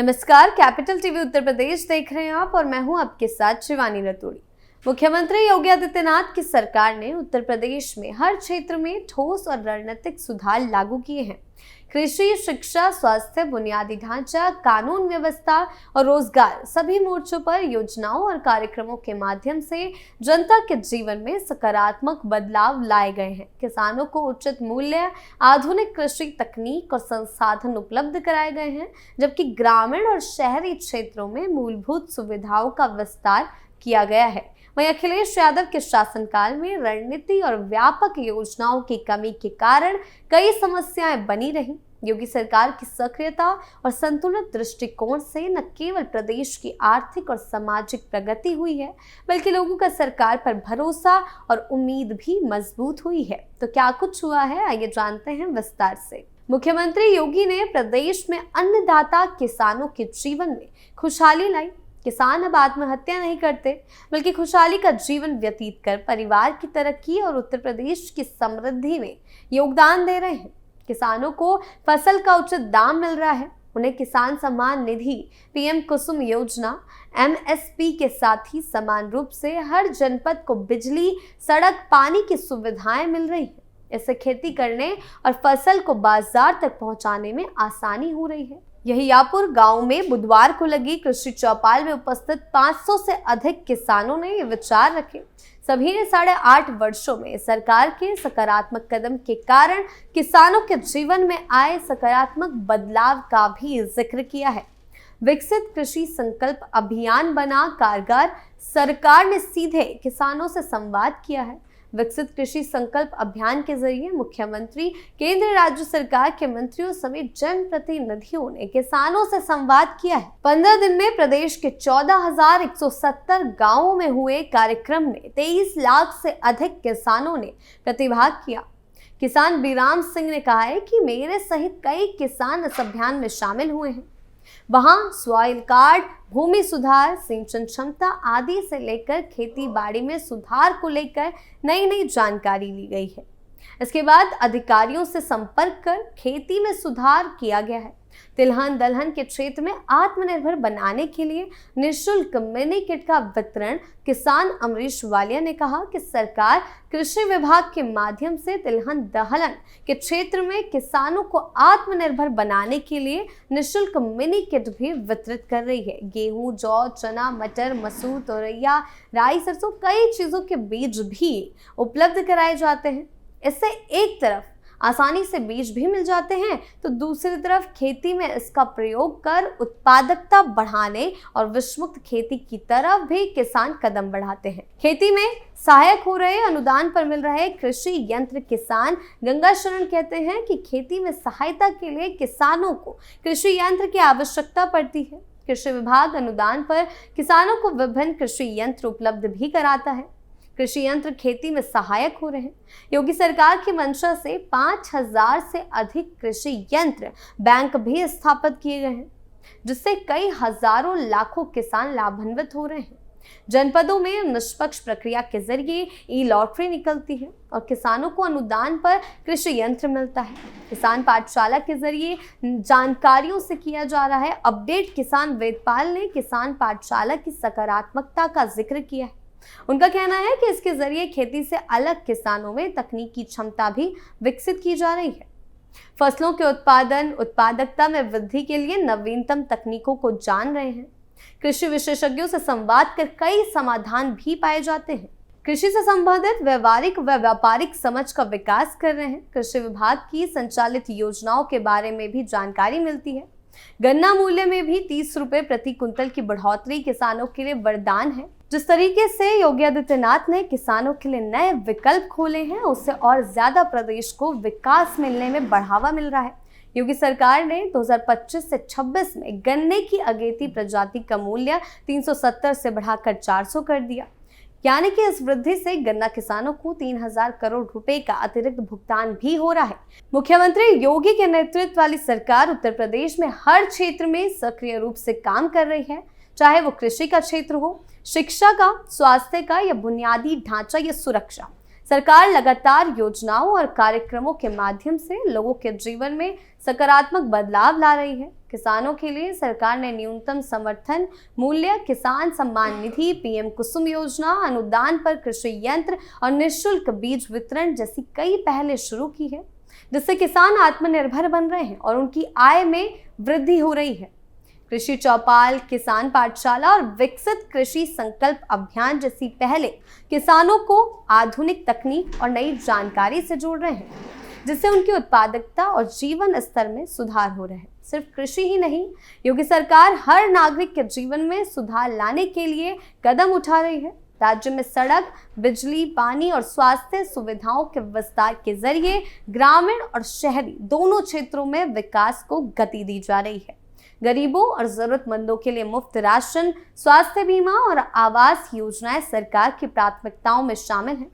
नमस्कार, capital TV Uttar Pradesh देख रहे हैं आप और मैं हूं आपके साथ शिवानी रतूड़ी। मुख्यमंत्री योगी आदित्यनाथ की सरकार ने उत्तर प्रदेश में हर क्षेत्र में ठोस और रणनीतिक सुधार लागू किए हैं। कृषि, शिक्षा, स्वास्थ्य, बुनियादी ढांचा, कानून व्यवस्था और रोजगार सभी मोर्चों पर योजनाओं और कार्यक्रमों के माध्यम से जनता के जीवन में सकारात्मक बदलाव लाए गए हैं। किसानों को उचित मूल्य, आधुनिक कृषि तकनीक और संसाधन उपलब्ध कराए गए हैं, जबकि ग्रामीण और शहरी क्षेत्रों में मूलभूत सुविधाओं का विस्तार किया गया है। वहीं अखिलेश यादव के शासनकाल में रणनीति और व्यापक योजनाओं की कमी के कारण कई समस्याएं बनी रही। योगी सरकार की सक्रियता और संतुलित दृष्टिकोण से न केवल प्रदेश की आर्थिक और सामाजिक प्रगति हुई है, बल्कि लोगों का सरकार पर भरोसा और उम्मीद भी मजबूत हुई है। तो क्या कुछ हुआ है, आइए जानते हैं विस्तार से। मुख्यमंत्री योगी ने प्रदेश में अन्नदाता किसानों के जीवन में खुशहाली लाई। किसान अब आत्महत्या नहीं करते, बल्कि खुशहाली का जीवन व्यतीत कर परिवार की तरक्की और उत्तर प्रदेश की समृद्धि में योगदान दे रहे हैं। किसानों को फसल का उचित दाम मिल रहा है। उन्हें किसान सम्मान निधि, पीएम कुसुम योजना, एमएसपी के साथ ही समान रूप से हर जनपद को बिजली, सड़क, पानी की सुविधाएं मिल रही हैं। इससे खेती करने और फसल को बाजार तक पहुंचाने में आसानी हो रही है। यहियापुर गांव में बुधवार को लगी कृषि चौपाल में उपस्थित 500 से अधिक किसानों ने ये विचार रखे। सभी ने 8.5 वर्षों में सरकार के सकारात्मक कदम के कारण किसानों के जीवन में आए सकारात्मक बदलाव का भी जिक्र किया है। विकसित कृषि संकल्प अभियान बना कारगर। सरकार ने सीधे किसानों से संवाद किया है। विकसित कृषि संकल्प अभियान के जरिए मुख्यमंत्री, केंद्र, राज्य सरकार के मंत्रियों समेत जनप्रतिनिधियों ने किसानों से संवाद किया है। 15 दिन में प्रदेश के 14,170 गांवों में हुए कार्यक्रम में 23 लाख से अधिक किसानों ने प्रतिभाग किया। किसान बीराम सिंह ने कहा है कि मेरे सहित कई किसान इस अभियान में शामिल हुए हैं। वहां सॉइल कार्ड, भूमि सुधार, सिंचन क्षमता आदि से लेकर खेती बाड़ी में सुधार को लेकर नई नई जानकारी ली गई है। इसके बाद अधिकारियों से संपर्क कर खेती में सुधार किया गया है। तिलहन दलहन के क्षेत्र में आत्मनिर्भर बनाने के लिए निःशुल्क मिनी किट का वितरण। किसान अमरीश वालिया ने कहा कि सरकार कृषि विभाग के माध्यम से तिलहन दलहन के क्षेत्र में किसानों को आत्मनिर्भर बनाने के लिए निःशुल्क मिनी किट भी वितरित कर रही है। गेहूं, जौ, चना, मटर, मसूर, तोरैया, राई, सरसों, कई चीजों के बीज भी उपलब्ध कराए जाते हैं। इससे एक तरफ आसानी से बीज भी मिल जाते हैं, तो दूसरी तरफ खेती में इसका प्रयोग कर उत्पादकता बढ़ाने और विषमुक्त खेती की तरफ भी किसान कदम बढ़ाते हैं। खेती में सहायक हो रहे अनुदान पर मिल रहे कृषि यंत्र। किसान गंगा शरण कहते हैं कि खेती में सहायता के लिए किसानों को कृषि यंत्र की आवश्यकता पड़ती है। कृषि विभाग अनुदान पर किसानों को विभिन्न कृषि यंत्र उपलब्ध भी कराता है। कृषि यंत्र खेती में सहायक हो रहे हैं। योगी सरकार की मंशा से 5,000 से अधिक कृषि यंत्र बैंक भी स्थापित किए गए हैं, जिससे कई हजारों लाखों किसान लाभान्वित हो रहे हैं। जनपदों में निष्पक्ष प्रक्रिया के जरिए ई लॉटरी निकलती है और किसानों को अनुदान पर कृषि यंत्र मिलता है। किसान पाठशाला के जरिए जानकारियों से किया जा रहा है अपडेट। किसान वेदपाल ने किसान पाठशाला की सकारात्मकता का जिक्र किया है। उनका कहना है कि इसके जरिए खेती से अलग किसानों में तकनीकी क्षमता भी विकसित की जा रही है। फसलों के उत्पादकता में वृद्धि के लिए नवीनतम तकनीकों को जान रहे हैं। कृषि विशेषज्ञों से संवाद कर कई समाधान भी पाए जाते हैं। कृषि से संबंधित व्यवहारिक व व्यापारिक समझ का विकास कर रहे हैं। कृषि विभाग की संचालित योजनाओं के बारे में भी जानकारी मिलती है। गन्ना मूल्य में भी 30 रुपए प्रति कुंतल की बढ़ोतरी किसानों के लिए वरदान है। जिस तरीके से योगी आदित्यनाथ ने किसानों के लिए नए विकल्प खोले हैं, उससे और ज्यादा प्रदेश को विकास मिलने में बढ़ावा मिल रहा है। योगी सरकार ने 2025 से 26 में गन्ने की अगेती प्रजाति का मूल्य 370 से बढ़ाकर 400 कर दिया। यानी कि इस वृद्धि से गन्ना किसानों को 3,000 करोड़ रुपए का अतिरिक्त भुगतान भी हो रहा है। मुख्यमंत्री योगी के नेतृत्व वाली सरकार उत्तर प्रदेश में हर क्षेत्र में सक्रिय रूप से काम कर रही है, चाहे वो कृषि का क्षेत्र हो, शिक्षा का, स्वास्थ्य का या बुनियादी ढांचा या सुरक्षा। सरकार लगातार योजनाओं और कार्यक्रमों के माध्यम से लोगों के जीवन में सकारात्मक बदलाव ला रही है। किसानों के लिए सरकार ने न्यूनतम समर्थन मूल्य, किसान सम्मान निधि, पीएम कुसुम योजना, अनुदान पर कृषि यंत्र और निःशुल्क बीज वितरण जैसी कई पहलें शुरू की है, जिससे किसान आत्मनिर्भर बन रहे हैं और उनकी आय में वृद्धि हो रही है। कृषि चौपाल, किसान पाठशाला और विकसित कृषि संकल्प अभियान जैसी पहले किसानों को आधुनिक तकनीक और नई जानकारी से जोड़ रहे हैं, जिससे उनकी उत्पादकता और जीवन स्तर में सुधार हो रहा है। सिर्फ कृषि ही नहीं, योगी सरकार हर नागरिक के जीवन में सुधार लाने के लिए कदम उठा रही है। राज्य में सड़क, बिजली, पानी और स्वास्थ्य सुविधाओं के विस्तार के जरिए ग्रामीण और शहरी दोनों क्षेत्रों में विकास को गति दी जा रही है। गरीबों और जरूरतमंदों के लिए मुफ्त राशन, स्वास्थ्य बीमा और आवास योजनाएं सरकार की प्राथमिकताओं में शामिल हैं।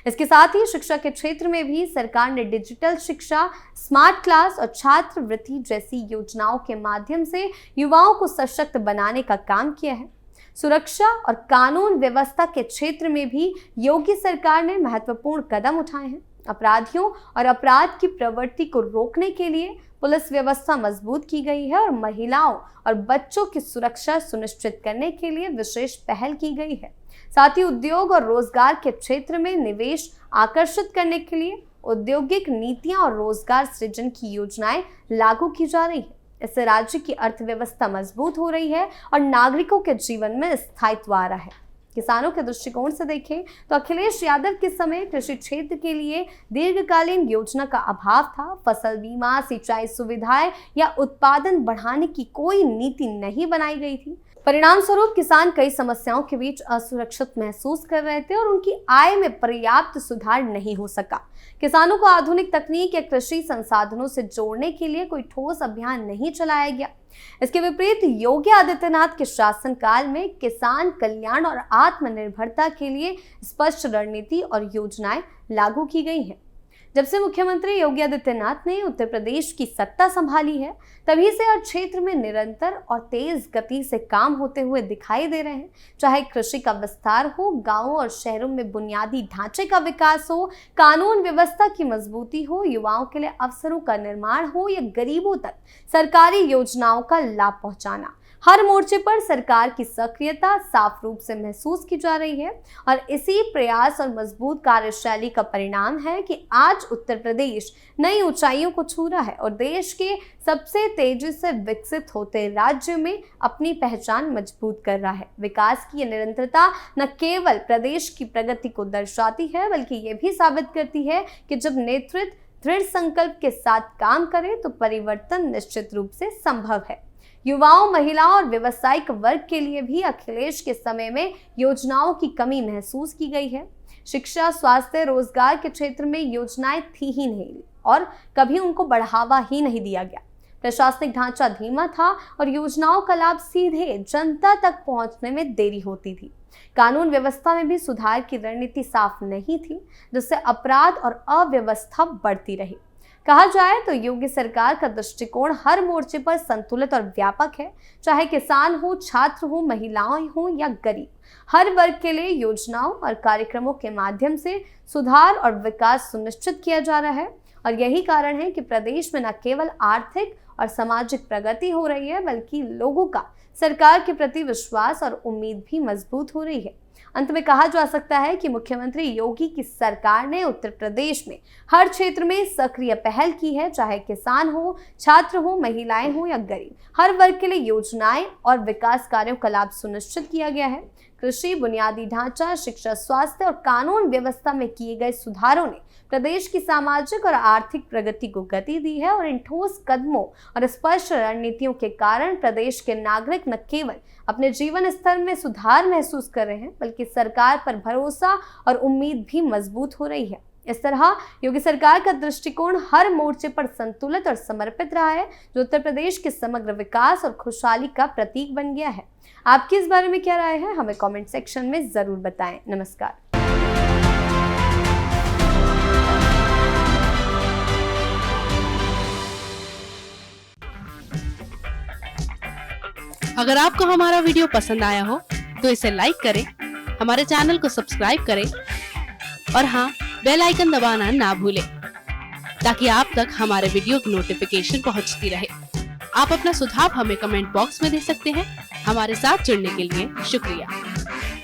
इसके साथ ही शिक्षा के क्षेत्र में भी सरकार ने डिजिटल शिक्षा, स्मार्ट क्लास और छात्रवृत्ति जैसी योजनाओं के माध्यम से युवाओं को सशक्त बनाने का काम किया है। सुरक्षा और कानून व्यवस्था के क्षेत्र में भी योगी सरकार ने महत्वपूर्ण कदम उठाए हैं। अपराधियों और अपराध की प्रवृत्ति को रोकने के लिए पुलिस व्यवस्था मजबूत की गई है और महिलाओं और बच्चों की सुरक्षा सुनिश्चित करने के लिए विशेष पहल की गई है। साथ ही उद्योग और रोजगार के क्षेत्र में निवेश आकर्षित करने के लिए औद्योगिक नीतियां और रोजगार सृजन की योजनाएं लागू की जा रही है। इससे राज्य की अर्थव्यवस्था मजबूत हो रही है और नागरिकों के जीवन में स्थायित्व आ रहा है। किसानों के दृष्टिकोण से देखें तो अखिलेश यादव के समय कृषि क्षेत्र के लिए दीर्घकालीन योजना का अभाव था। फसल बीमा, सिंचाई सुविधाएं या उत्पादन बढ़ाने की कोई नीति नहीं बनाई गई थी। परिणाम स्वरूप किसान कई समस्याओं के बीच असुरक्षित महसूस कर रहे थे और उनकी आय में पर्याप्त सुधार नहीं हो सका। किसानों को आधुनिक तकनीक या कृषि संसाधनों से जोड़ने के लिए कोई ठोस अभियान नहीं चलाया गया। इसके विपरीत योगी आदित्यनाथ के शासनकाल में किसान कल्याण और आत्मनिर्भरता के लिए स्पष्ट रणनीति और योजनाएं लागू की गई हैं। जब से मुख्यमंत्री योगी आदित्यनाथ ने उत्तर प्रदेश की सत्ता संभाली है, तभी से हर क्षेत्र में निरंतर और तेज गति से काम होते हुए दिखाई दे रहे हैं। चाहे कृषि का विस्तार हो, गांवों और शहरों में बुनियादी ढांचे का विकास हो, कानून व्यवस्था की मजबूती हो, युवाओं के लिए अवसरों का निर्माण हो या गरीबों तक सरकारी योजनाओं का लाभ पहुंचाना, हर मोर्चे पर सरकार की सक्रियता साफ रूप से महसूस की जा रही है। और इसी प्रयास और मजबूत कार्यशैली का परिणाम है कि आज उत्तर प्रदेश नई ऊंचाइयों को छू रहा है और देश के सबसे तेजी से विकसित होते राज्य में अपनी पहचान मजबूत कर रहा है। विकास की यह निरंतरता न केवल प्रदेश की प्रगति को दर्शाती है, बल्कि ये भी साबित करती है कि जब नेतृत्व दृढ़ संकल्प के साथ काम करे तो परिवर्तन निश्चित रूप से संभव है। युवाओं, महिलाओं और व्यावसायिक वर्ग के लिए भी अखिलेश के समय में योजनाओं की कमी महसूस की गई है। शिक्षा, स्वास्थ्य, रोजगार के क्षेत्र में योजनाएं थी ही नहीं और कभी उनको बढ़ावा ही नहीं दिया गया। प्रशासनिक ढांचा धीमा था और योजनाओं का लाभ सीधे जनता तक पहुंचने में देरी होती थी। कानून व्यवस्था में भी सुधार की रणनीति साफ नहीं थी, जिससे अपराध और अव्यवस्था बढ़ती रही। कहा जाए तो योगी सरकार का दृष्टिकोण हर मोर्चे पर संतुलित और व्यापक है। चाहे किसान हो, छात्र हो, महिलाएं हो या गरीब, हर वर्ग के लिए योजनाओं और कार्यक्रमों के माध्यम से सुधार और विकास सुनिश्चित किया जा रहा है। और यही कारण है कि प्रदेश में न केवल आर्थिक और सामाजिक प्रगति हो रही है, बल्कि लोगों का सरकार के प्रति विश्वास और उम्मीद भी मजबूत हो रही है। अंत में कहा जा सकता है कि मुख्यमंत्री योगी की सरकार ने उत्तर प्रदेश में हर क्षेत्र में सक्रिय पहल की है। चाहे किसान हो, छात्र हो, महिलाएं हो या गरीब, हर वर्ग के लिए योजनाएं और विकास कार्यों का लाभ सुनिश्चित किया गया है। कृषि, बुनियादी ढांचा, शिक्षा, स्वास्थ्य और कानून व्यवस्था में किए गए सुधारों ने प्रदेश की सामाजिक और आर्थिक प्रगति को गति दी है और इन ठोस कदमों और स्पष्ट रणनीतियों के कारण प्रदेश के नागरिक न केवल अपने जीवन स्तर में सुधार महसूस कर रहे हैं, बल्कि सरकार पर भरोसा और उम्मीद भी मजबूत हो रही है। इस तरह योगी सरकार का दृष्टिकोण हर मोर्चे पर संतुलित और समर्पित रहा है, जो उत्तर प्रदेश के समग्र विकास और खुशहाली का प्रतीक बन गया है। आपकी इस बारे में क्या राय है, हमें कमेंट सेक्शन में जरूर बताएं। नमस्कार। अगर आपको हमारा वीडियो पसंद आया हो तो इसे लाइक करें, हमारे चैनल को सब्सक्राइब करें और हाँ, बेल आइकन दबाना ना भूलें ताकि आप तक हमारे वीडियो की नोटिफिकेशन पहुंचती रहे। आप अपना सुझाव हमें कमेंट बॉक्स में दे सकते हैं। हमारे साथ जुड़ने के लिए शुक्रिया।